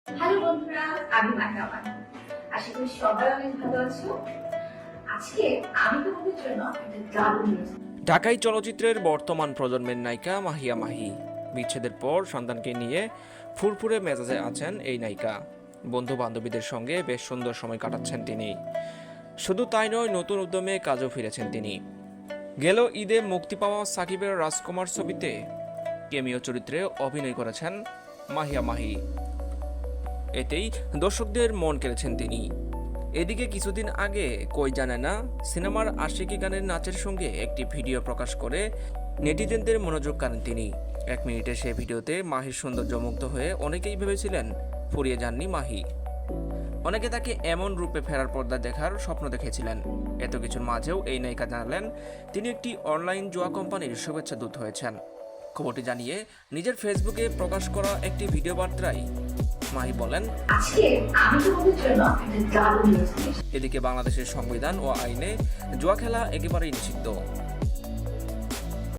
Hello বন্ধুরা, আমি মাহিয়া মাহি। আশা করি সবাই অনেক ভালো আছো। আজকে আমি তোমাদের জন্য একটা দারুণ নিউজ। ঢাকাই চলচ্চিত্রের বর্তমান প্রজন্মের নায়িকা মাহিয়া মাহি। বিচ্ছেদের পর সন্তানকে নিয়ে ফুরফুরে মেজাজে আছেন এই নায়িকা। বন্ধু বান্ধবীদের সঙ্গে বেশ সুন্দর সময় কাটাচ্ছেন তিনি। শুধু তাই নয়, নতুন উদ্যমে কাজও ফিরেছেন তিনি। গেল ঈদে মুক্তি পাওয়া সাকিবের রাজকুমার ছবিতে কেমিও চরিত্রে অভিনয় করেছেন মাহিয়া মাহি। এতেই দর্শকদের মন কেড়েছেন তিনি। এদিকে কিছুদিন আগে কই জানে না সিনেমার আশিকি গানের নাচের সঙ্গে একটি ভিডিও প্রকাশ করে নেটিজেনদের মনোযোগ কাড়েন তিনি। 1 মিনিটের সেই ভিডিওতে মাহির সৌন্দর্যমুগ্ধ হয়ে অনেকেই ভেবেছিলেন ফুরিয়ে যাননি মাহি। অনেকে তাকে এমন রূপে ফেরার পর্দা দেখার স্বপ্ন দেখেছিলেন। এত কিছুর মাঝেও এই নায়িকা জানালেন তিনি একটি অনলাইন জুয়া কোম্পানির শুভেচ্ছা দূত হয়েছেন। খবরটি জানিয়ে নিজের ফেসবুকে প্রকাশ করা একটি ভিডিও বার্তায় মাহি বলেন, আজকে আমি তোমাদের জন্য একটা দারুণ নিউজ নিয়ে এসেছি। এদিকে বাংলাদেশের সংবিধান ও আইনে জুয়া খেলা একেবারেই নিষিদ্ধ।